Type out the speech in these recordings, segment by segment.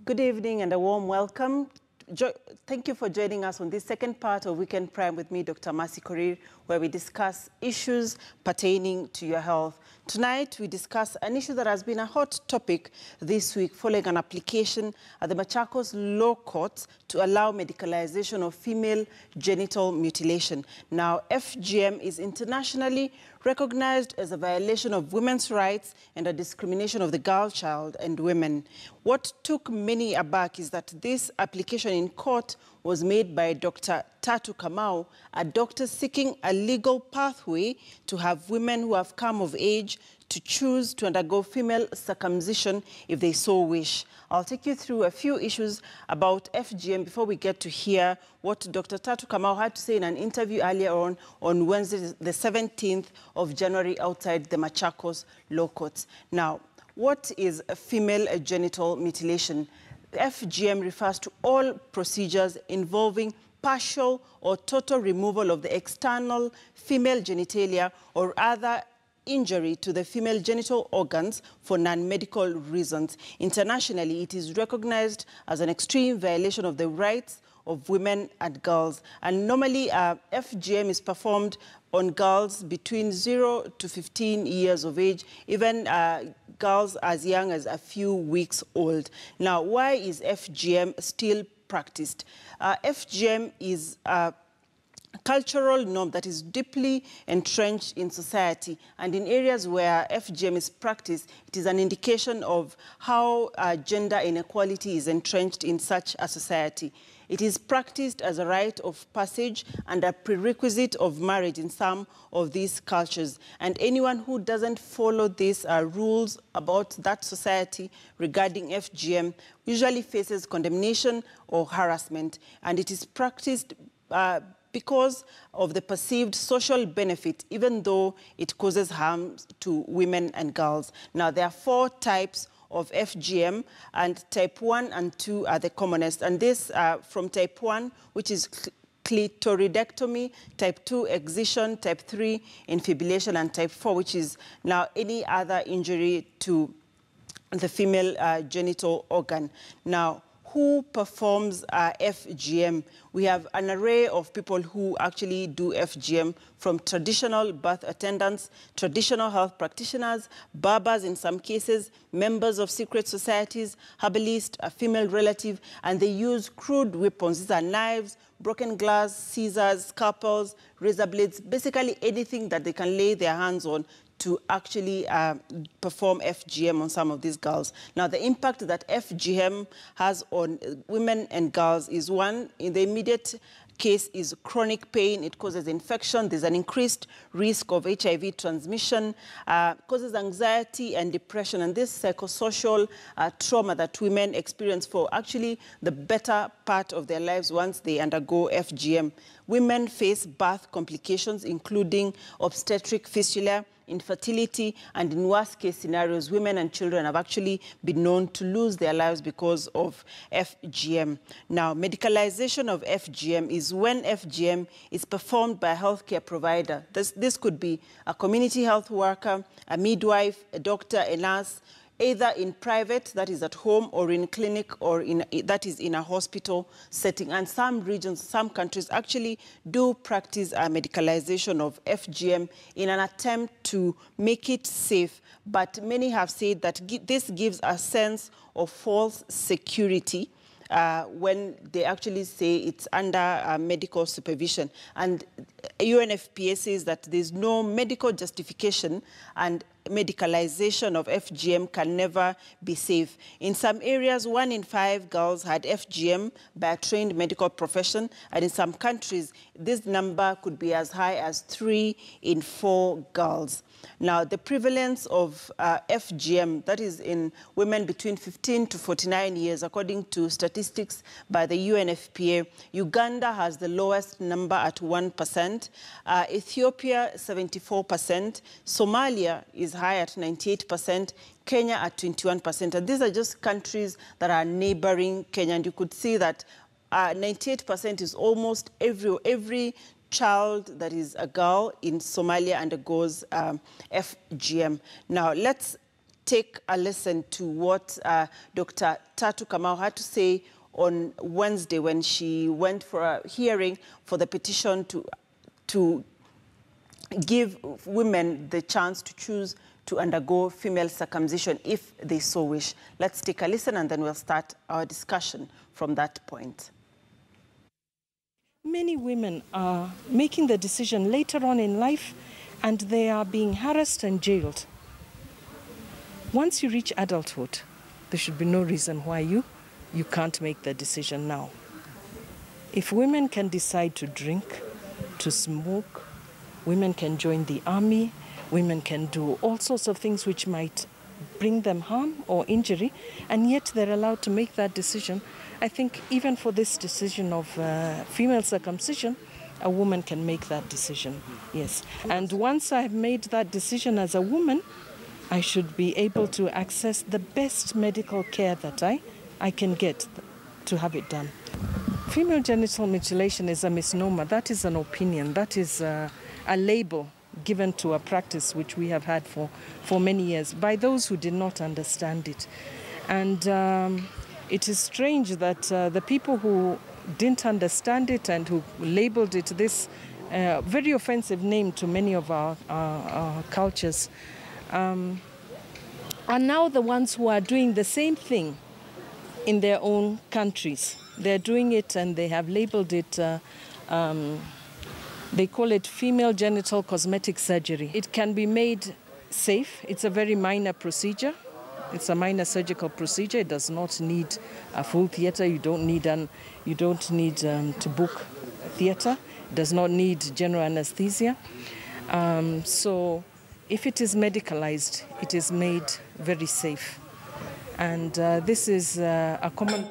Good evening and a warm welcome. Thank you for joining us on this second part of Weekend Prime with me, Dr. Mercy Korir, where we discuss issues pertaining to your health. Tonight, we discuss an issue that has been a hot topic this week following an application at the Machakos Law Courts to allow medicalization of female genital mutilation. Now, FGM is internationally recognized as a violation of women's rights and a discrimination of the girl child and women. What took many aback is that this application in court was made by Dr. Tatu Kamau, a doctor seeking a legal pathway to have women who have come of age to choose to undergo female circumcision if they so wish. I'll take you through a few issues about FGM before we get to hear what Dr. Tatu Kamau had to say in an interview earlier on Wednesday, the 17th of January, outside the Machakos Law Courts. Now, what is female genital mutilation? FGM refers to all procedures involving partial or total removal of the external female genitalia or other injury to the female genital organs for non-medical reasons. Internationally, it is recognized as an extreme violation of the rights of women and girls. And normally, FGM is performed on girls between 0 to 15 years of age, even girls as young as a few weeks old. Now, why is FGM still practiced? FGM is a cultural norm that is deeply entrenched in society, and in areas where FGM is practiced, it is an indication of how gender inequality is entrenched in such a society. It is practiced as a rite of passage and a prerequisite of marriage in some of these cultures. And anyone who doesn't follow these rules about that society regarding FGM usually faces condemnation or harassment. And it is practiced because of the perceived social benefit, even though it causes harm to women and girls. Now, there are 4 types of FGM, and type 1 and 2 are the commonest. And this from type 1, which is clitoridectomy, type 2, excision, type 3, infibulation, and type 4, which is now any other injury to the female genital organ. Now, who performs FGM? We have an array of people who actually do FGM, from traditional birth attendants, traditional health practitioners, barbers in some cases, members of secret societies, herbalists, a female relative, and they use crude weapons. These are knives, broken glass, scissors, scalpels, razor blades, basically anything that they can lay their hands on to actually perform FGM on some of these girls. Now, the impact that FGM has on women and girls is, one, in the immediate case is chronic pain. It causes infection. There's an increased risk of HIV transmission, causes anxiety and depression, and this psychosocial trauma that women experience for actually the better part of their lives once they undergo FGM. Women face birth complications, including obstetric fistula, infertility, and in worst-case scenarios, women and children have actually been known to lose their lives because of FGM. Now, medicalization of FGM is when FGM is performed by a healthcare provider. This could be a community health worker, a midwife, a doctor, a nurse, either in private, that is at home, or in clinic, or that is in a hospital setting. And some regions, some countries actually do practice medicalization of FGM in an attempt to make it safe. But many have said that this gives a sense of false security when they actually say it's under medical supervision. And UNFPA says that there's no medical justification, and medicalization of FGM can never be safe. In some areas, 1 in 5 girls had FGM by a trained medical profession, and in some countries, this number could be as high as 3 in 4 girls. Now, the prevalence of FGM, that is in women between 15 to 49 years, according to statistics by the UNFPA, Uganda has the lowest number at 1%, Ethiopia 74%, Somalia is high at 98%, Kenya at 21%. And these are just countries that are neighboring Kenya. And you could see that 98% is almost every child that is a girl in Somalia undergoes FGM. Now, let's take a listen to what Dr. Tatu Kamau had to say on Wednesday when she went for a hearing for the petition to give women the chance to choose to undergo female circumcision if they so wish. Let's take a listen and then we'll start our discussion from that point. Many women are making the decision later on in life and they are being harassed and jailed. Once you reach adulthood, there should be no reason why you can't make the decision now. If women can decide to drink, to smoke, women can join the army, women can do all sorts of things which might bring them harm or injury, and yet they're allowed to make that decision. I think even for this decision of female circumcision, a woman can make that decision, yes. And once I've made that decision as a woman, I should be able to access the best medical care that I can get to have it done. Female genital mutilation is a misnomer. That is an opinion. That is a label given to a practice which we have had for many years by those who did not understand it. And it is strange that the people who didn't understand it and who labeled it this very offensive name to many of our cultures are now the ones who are doing the same thing in their own countries. They're doing it and they have labeled it, they call it female genital cosmetic surgery. It can be made safe. It's a very minor procedure. It's a minor surgical procedure. It does not need a full theater. You don't need to book a theater. It does not need general anesthesia. So if it is medicalized, it is made very safe. And this is a common...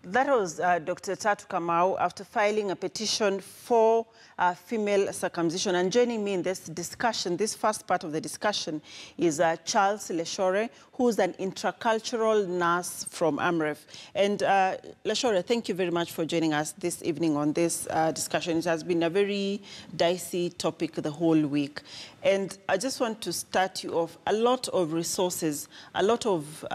That was Dr. Tatu Kamau after filing a petition for female circumcision. And joining me in this discussion, this first part of the discussion, is Charles Leshore, who's an intercultural nurse from AMREF. And Leshore, thank you very much for joining us this evening on this discussion. It has been a very dicey topic the whole week. And I just want to start you off. A lot of resources, a lot of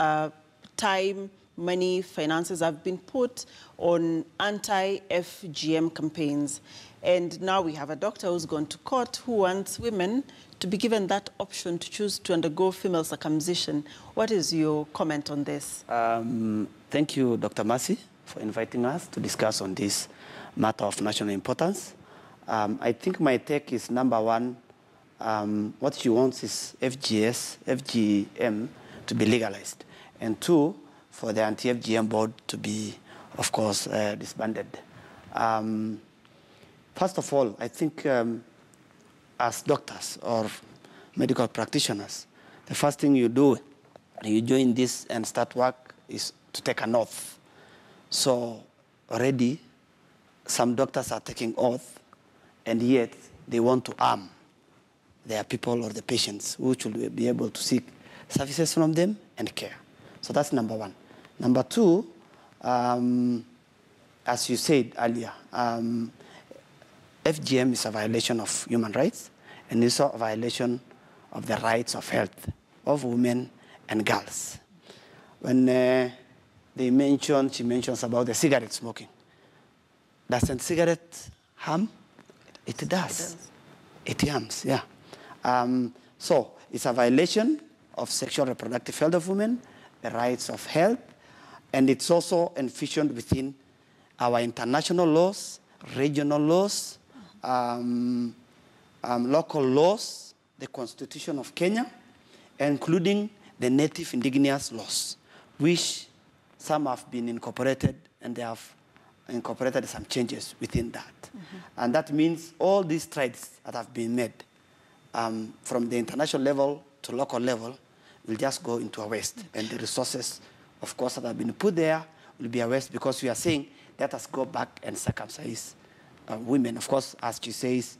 time, money, finances have been put on anti-FGM campaigns. And now we have a doctor who's gone to court who wants women to be given that option to choose to undergo female circumcision. What is your comment on this? Thank you, Dr. Mercy, for inviting us to discuss on this matter of national importance. I think my take is, number one, what she wants is FGM to be legalized. And two, for the anti-FGM board to be, of course, disbanded. First of all, I think as doctors or medical practitioners, the first thing you do when you join this and start work is to take an oath. So already some doctors are taking oath, and yet they want to harm their people or the patients who should be able to seek services from them and care. So that's number one. Number two, as you said earlier, FGM is a violation of human rights, and it's a violation of the rights of health of women and girls. When she mentions about the cigarette smoking. Doesn't cigarette harm? It does. It harms, yeah. So it's a violation of sexual reproductive health of women, the rights of health, and it's also envisioned within our international laws, regional laws, local laws, the Constitution of Kenya, including the native indigenous laws, which some have been incorporated, and they have incorporated some changes within that. Mm-hmm. And that means all these strides that have been made from the international level to local level will just go into a waste. And the resources, of course, that have been put there will be a waste, because we are saying let us go back and circumcise women. Of course, as she says,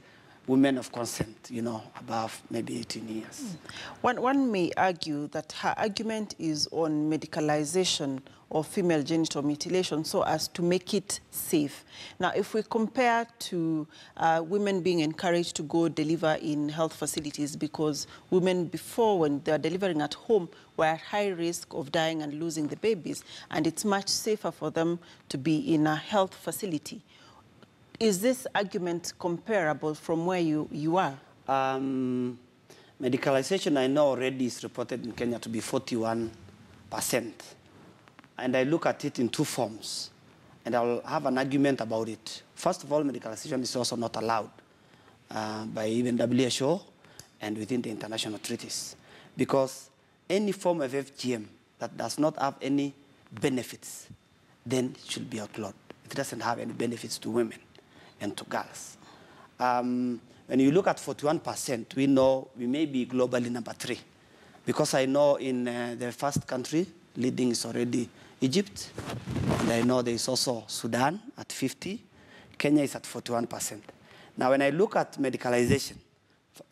women of consent, you know, above maybe 18 years. One may argue that her argument is on medicalization of female genital mutilation so as to make it safe. Now, if we compare to women being encouraged to go deliver in health facilities, because women before, when they are delivering at home, were at high risk of dying and losing the babies, and it's much safer for them to be in a health facility. Is this argument comparable from where you are? Medicalization, I know already is reported in Kenya to be 41%. And I look at it in two forms. And I'll have an argument about it. First of all, medicalization is also not allowed by even WHO and within the international treaties. Because any form of FGM that does not have any benefits, then should be outlawed. It doesn't have any benefits to women and to girls. When you look at 41%, we know we may be globally number 3. Because I know in the first country, leading is already Egypt. And I know there is also Sudan at 50. Kenya is at 41%. Now, when I look at medicalization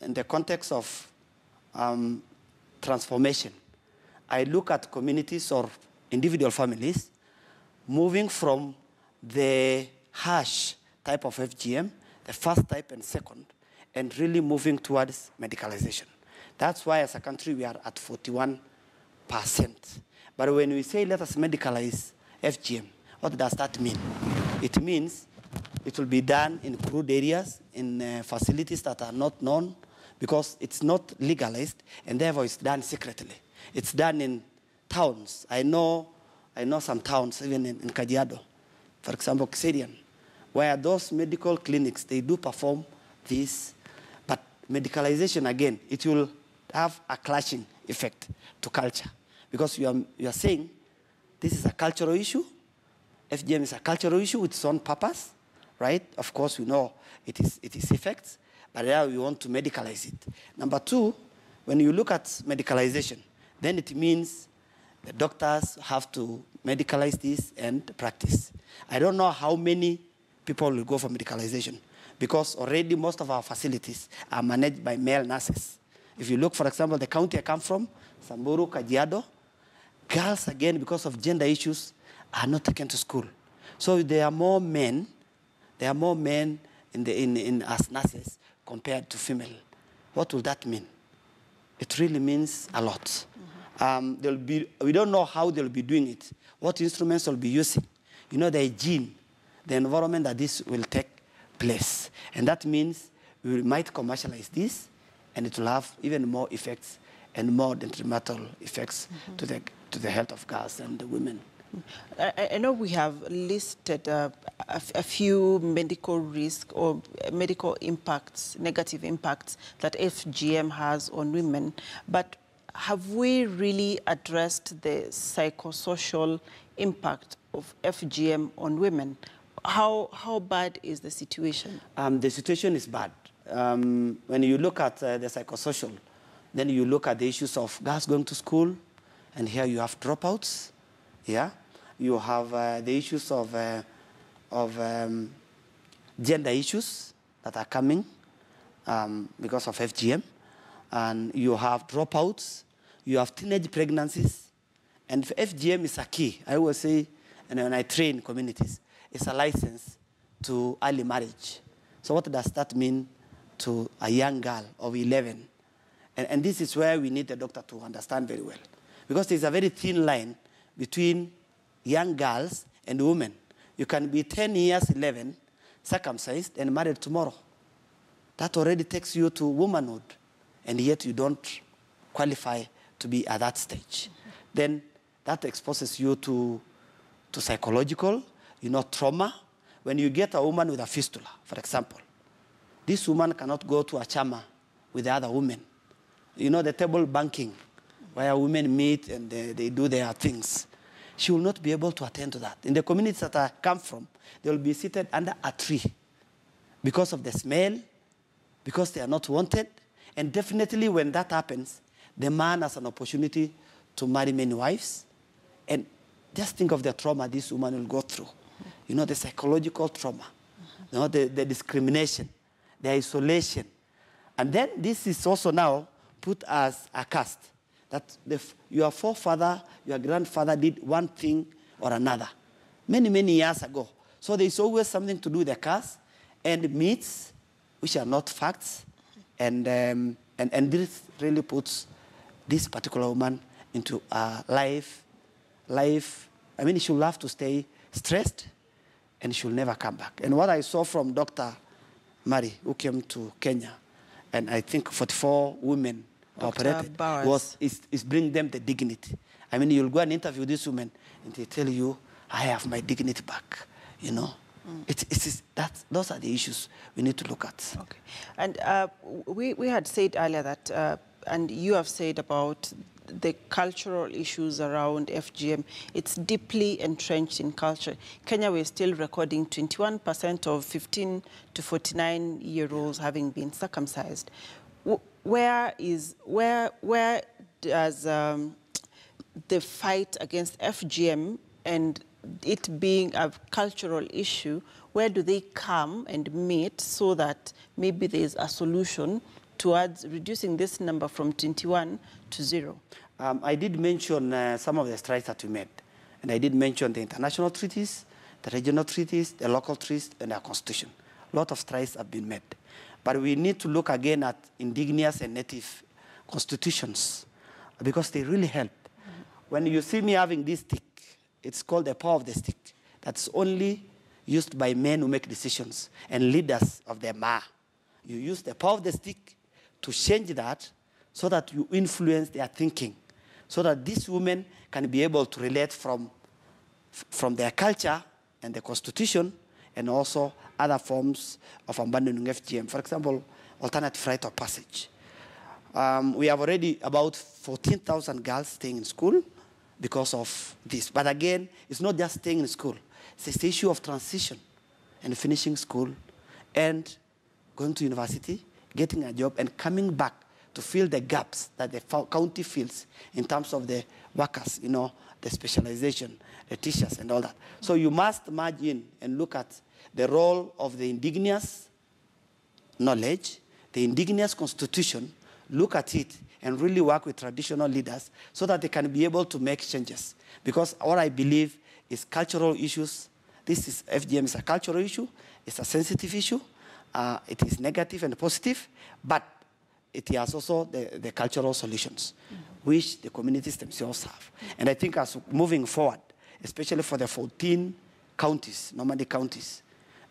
in the context of transformation, I look at communities or individual families moving from the harsh type of FGM, the first type and second, and really moving towards medicalization. That's why as a country we are at 41%. But when we say let us medicalize FGM, what does that mean? It means it will be done in crude areas, in facilities that are not known, because it's not legalized, and therefore it's done secretly. It's done in towns. I know some towns, even in Kajiado, for example, Kiserian, where those medical clinics, they do perform this. But medicalization, again, it will have a clashing effect to culture. Because you are saying this is a cultural issue. FGM is a cultural issue with its own purpose, right? Of course, we know it is effects, but now we want to medicalize it. Number 2, when you look at medicalization, then it means the doctors have to medicalize this and practice. I don't know how many people will go for medicalization, because already most of our facilities are managed by male nurses. If you look, for example, the county I come from, Samburu, Kajiado, girls, again, because of gender issues, are not taken to school. So there are more men in as nurses compared to female. What will that mean? It really means a lot. We don't know how they'll be doing it, what instruments they'll be using. You know, the hygiene, the environment that this will take place. And that means we might commercialize this, and it will have even more effects and more detrimental effects to the health of girls and the women. I know we have listed a few medical risks or medical impacts, negative impacts that FGM has on women, but have we really addressed the psychosocial impact of FGM on women? How bad is the situation? The situation is bad. When you look at the psychosocial, then you look at the issues of girls going to school, and here you have dropouts. Yeah, you have the issues of gender issues that are coming because of FGM, and you have dropouts. You have teenage pregnancies, and FGM is a key. I always say, and when I train communities, it's a license to early marriage. So what does that mean to a young girl of 11? And this is where we need the doctor to understand very well. Because there's a very thin line between young girls and women. You can be 10 years, 11, circumcised and married tomorrow. That already takes you to womanhood, and yet you don't qualify to be at that stage. Then that exposes you to psychological, trauma. When you get a woman with a fistula, for example, this woman cannot go to a chama with the other women. You know, the table banking, where women meet and they do their things. She will not be able to attend to that. In the communities that I come from, they will be seated under a tree because of the smell, because they are not wanted. And definitely when that happens, the man has an opportunity to marry many wives. And just think of the trauma this woman will go through. You know, the psychological trauma, the discrimination, the isolation. And then this is also now put as a caste, that your forefather, your grandfather did one thing or another many, many years ago. So there's always something to do with the caste and myths, which are not facts. And this really puts this particular woman into life. I mean, she'll have to stay stressed, and she'll never come back. And what I saw from Dr. Mary, who came to Kenya, and I think 44 women operated, is bring them the dignity. I mean, you'll go and interview these women, and they tell you, I have my dignity back, you know. Those are the issues we need to look at. Okay. And we had said earlier that, and you have said about the cultural issues around FGM. It's deeply entrenched in culture. Kenya, we're still recording 21% of 15 to 49-year-olds having been circumcised. Where does the fight against FGM and it being a cultural issue, where do they come and meet so that maybe there's a solution towards reducing this number from 21 to 0? I did mention some of the strides that we made. And I did mention the international treaties, the regional treaties, the local treaties, and our constitution. A lot of strides have been made. But we need to look again at indigenous and native constitutions because they really help. When you see me having this stick, it's called the power of the stick. That's only used by men who make decisions and leaders of the Ma. You use the power of the stick to change that so that you influence their thinking, so that these women can be able to relate from their culture and the constitution and also other forms of abandoning FGM. For example, alternative rite of passage. We have already about 14,000 girls staying in school because of this. But again, it's not just staying in school. It's the issue of transition and finishing school and going to university, getting a job, and coming back to fill the gaps that the county fills in terms of the workers, you know, the specialization, the teachers, and all that. So you must merge in and look at the role of the indigenous knowledge, the indigenous constitution, look at it, and really work with traditional leaders so that they can be able to make changes. Because what I believe is cultural issues. FGM is a cultural issue. It's a sensitive issue. It is negative and positive, but it has also the cultural solutions, which the communities themselves have. And I think as moving forward, especially for the 14 counties, nomadic counties,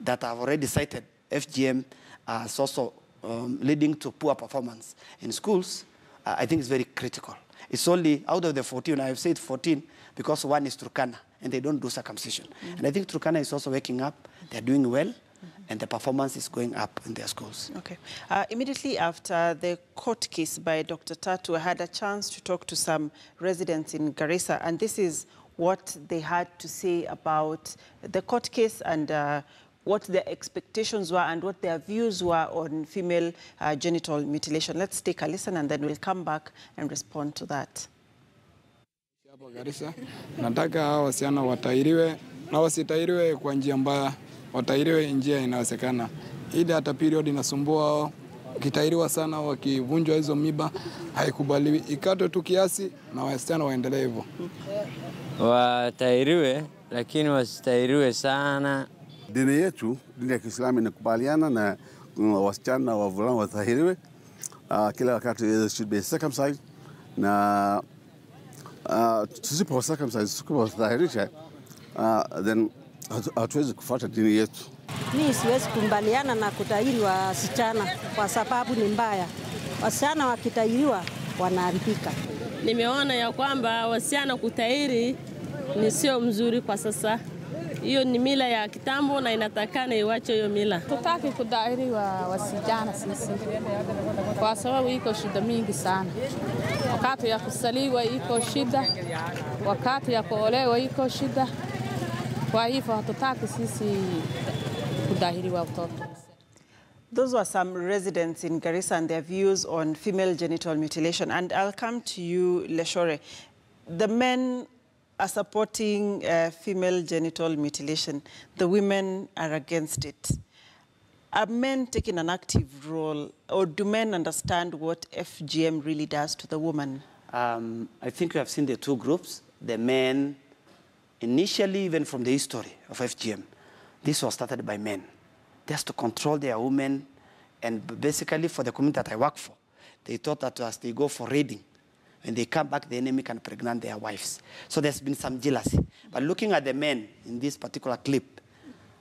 that have already cited FGM as also leading to poor performance in schools, I think it's very critical. It's only out of the 14, I've said 14, because one is Turkana, and they don't do circumcision. And I think Turkana is also waking up. They're doing well, and the performance is going up in their schools. Okay. Immediately after the court case by Dr. Tatu, I had a chance to talk to some residents in Garissa, and this is what they had to say about the court case and what their expectations were and what their views were on female genital mutilation. Let's take a listen and then we'll come back and respond to that. Hapa Garissa, nataka hao wasichana watairiwe na wasitairiwe kwa njia mbaya, watairiwe njia inawezekana. Ile hata period inasumbua hao, ukitairiwa sana wakivunjwa hizo miba haikubaliwi. Ikatwe tu kiasi na wasichana waendelee hivyo. Watairiwe lakini wasitairiwe sana. Dini yetu, dini ya Kiislamu inakubaliana na wasichana na wavulana watahiriwe. Kila wakati should be circumcised. Na tusipo watahirisha, then hatuwezi kufuata dini yetu. Mimi siwezi kumbaliana na kutahiri wasichana kwa sababu ni mbaya. Wasichana wakitahiriwa wanaharibika. Nimeona ya kwamba wasichana kutahiri ni sio mzuri kwa sasa. Hiyo ni mila ya kitambo na inatakana iwache hiyo mila. Tutaki kudahiri wasichana sisi kwa sababu iko shida mingi sana. Wakati ya kusaliwa iko shida, wakati ya kuolewa iko shida. Kwa hivyo hatutaki sisi kudahiri watoto. Those were some residents in Garissa and their views on female genital mutilation. And I'll come to you, Leshore. The men are supporting female genital mutilation. The women are against it. are men taking an active role, or do men understand what FGM really does to the woman? I think we have seen the two groups. The men, initially, even from the history of FGM, this was started by men, just to control their women, and basically for the community that I work for, they thought that as they go for raiding, when they come back, the enemy can pregnant their wives. So there's been some jealousy. But looking at the men in this particular clip,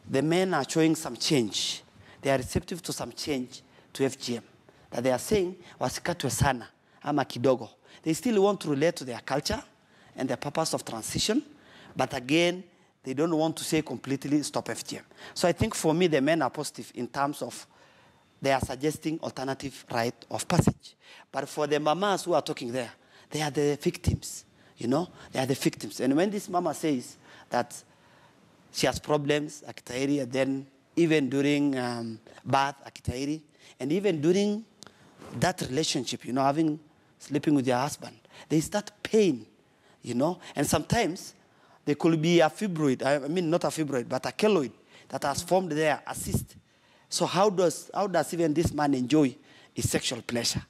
the men are showing some change. They are receptive to some change to FGM. That they are saying, wasikatwe sana, ama kidogo. They still want to relate to their culture and the purpose of transition, but again, they don't want to say completely stop FGM. So I think for me, the men are positive in terms of they are suggesting alternative rite of passage. But for the mamas who are talking there, they are the victims, you know? They are the victims. And when this mama says that she has problems, akitairi, and then even during birth, akitairi, and even during that relationship, you know, sleeping with your husband, they start pain, you know? And sometimes there could be a fibroid, I mean not a fibroid, but a keloid that has formed there, a cyst. So how does even this man enjoy his sexual pleasure?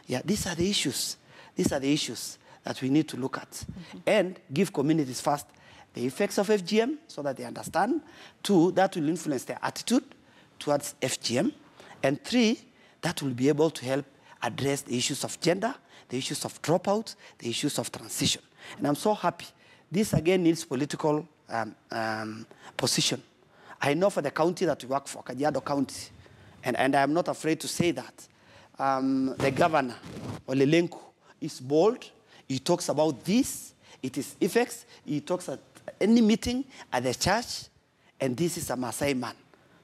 Yeah, these are the issues. These are the issues that we need to look at. And give communities first the effects of FGM so that they understand. 2, that will influence their attitude towards FGM. And 3, that will be able to help address the issues of gender, the issues of dropout, the issues of transition. And I'm so happy. This again needs political position. I know for the county that we work for, Kajiado County, and I'm not afraid to say that, the governor, Olelenku, is bold. He talks about this, it is effects. He talks at any meeting at the church, and this is a Maasai man.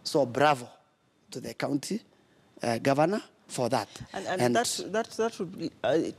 So bravo to the county governor for that. And that would be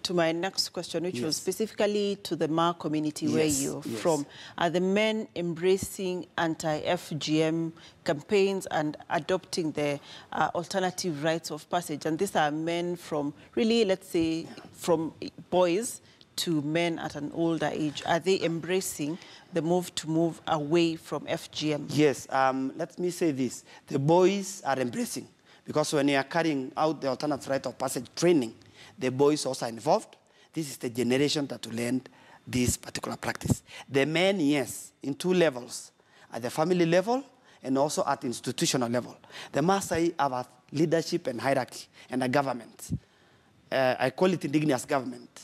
to my next question, which was specifically to the Ma community where you're from. Are the men embracing anti-FGM campaigns and adopting the alternative rites of passage? And these are men from really, let's say, from boys to men at an older age. Are they embracing the move to move away from FGM? Yes, let me say this. The boys are embracing. Because when you are carrying out the alternative rite of passage training, the boys also are involved. This is the generation that will learn this particular practice. The men, yes, in 2 levels, at the family level and also at institutional level. The Maasai have a leadership and hierarchy and a government. I call it indigenous government.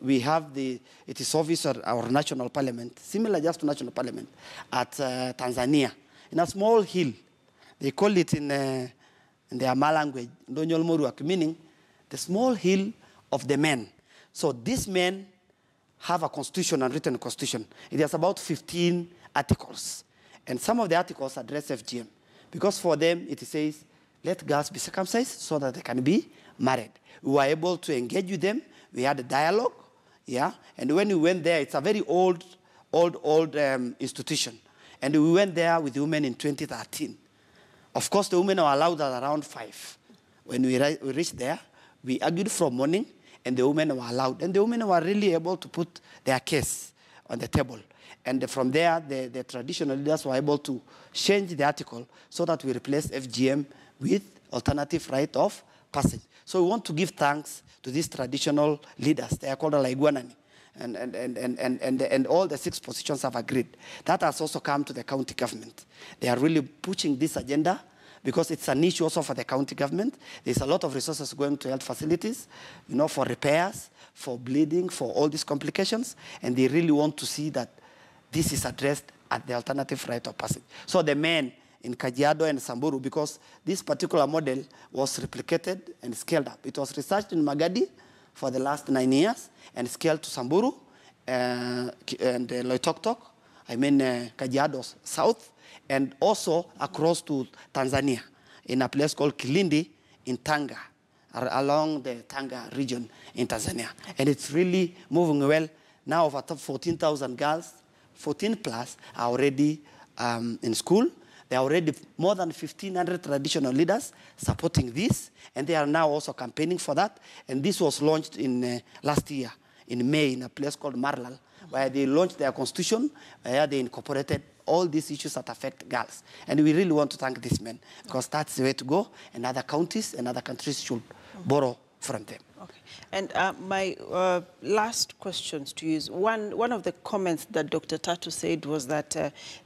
We have it is obvious our national parliament, similar just to national parliament, at Tanzania, in a small hill. They call it in their Ma language, Ndonyol Moruak, meaning the small hill of the men. So these men have a constitution, a written constitution. It has about 15 articles. And some of the articles address FGM. Because for them, it says, let girls be circumcised so that they can be married. We were able to engage with them. We had a dialogue, yeah? And when we went there, it's a very old institution. And we went there with the women in 2013. Of course, the women are allowed at around 5. When we reached there, we argued from morning, and the women were allowed. And the women were really able to put their case on the table. And from there, the traditional leaders were able to change the article so that we replace FGM with alternative rite of passage. So we want to give thanks to these traditional leaders. They are called Alaiguanani. And all the 6 positions have agreed. That has also come to the county government. They are really pushing this agenda because it's an issue also for the county government. There's a lot of resources going to health facilities, you know, for repairs, for bleeding, for all these complications. And they really want to see that this is addressed at the alternative rite of passage. So the men in Kajiado and Samburu, because this particular model was replicated and scaled up. It was researched in Magadi for the last 9 years and scaled to Samburu and Loitoktok, Kajiado South, and also across to Tanzania in a place called Kilindi in Tanga, along the Tanga region in Tanzania. And it's really moving well. Now over 14,000 girls, 14 plus, are already in school. There are already more than 1,500 traditional leaders supporting this, and they are now also campaigning for that. And this was launched in last year, in May, in a place called Marlal, where they launched their constitution, where they incorporated all these issues that affect girls. And we really want to thank these men, because that's the way to go, and other counties and other countries should borrow from them. Okay. And my last questions to you is, one of the comments that Dr. Tatu said was that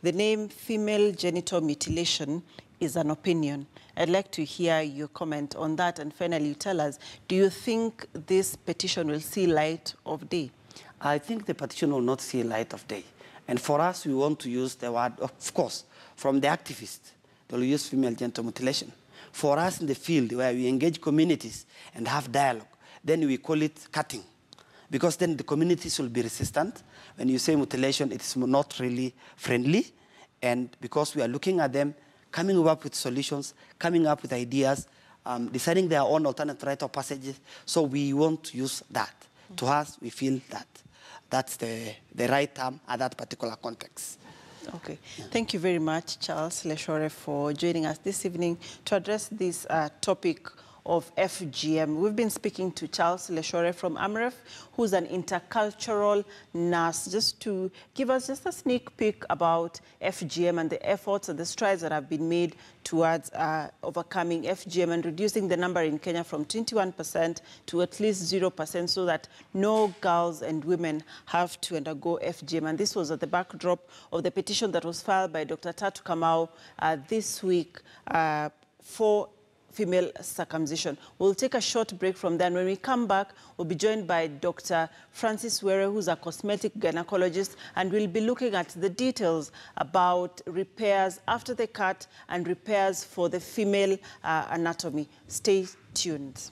the name female genital mutilation is an opinion. I'd like to hear your comment on that, and finally you tell us, do you think this petition will see light of day? I think the petition will not see light of day. And for us, we want to use the word, of course, from the activists, they'll use female genital mutilation. For us in the field where we engage communities and have dialogue, then we call it cutting. Because then the communities will be resistant. When you say mutilation, it's not really friendly. And because we are looking at them, coming up with solutions, coming up with ideas, deciding their own alternate rite of passages. So we want to use that. To us, we feel that that's the right term at that particular context. Okay. Yeah. Thank you very much, Charles Leshore, for joining us this evening to address this topic of FGM. We've been speaking to Charles Leshore from AMREF, who's an intercultural nurse, just to give us just a sneak peek about FGM and the efforts and the strides that have been made towards overcoming FGM and reducing the number in Kenya from 21% to at least 0%, so that no girls and women have to undergo FGM. And this was at the backdrop of the petition that was filed by Dr. Tatu Kamau this week for female circumcision. We'll take a short break from then. When we come back, we'll be joined by Dr. Francis Were, who's a cosmetic gynecologist, and we'll be looking at the details about repairs after the cut and repairs for the female anatomy. Stay tuned.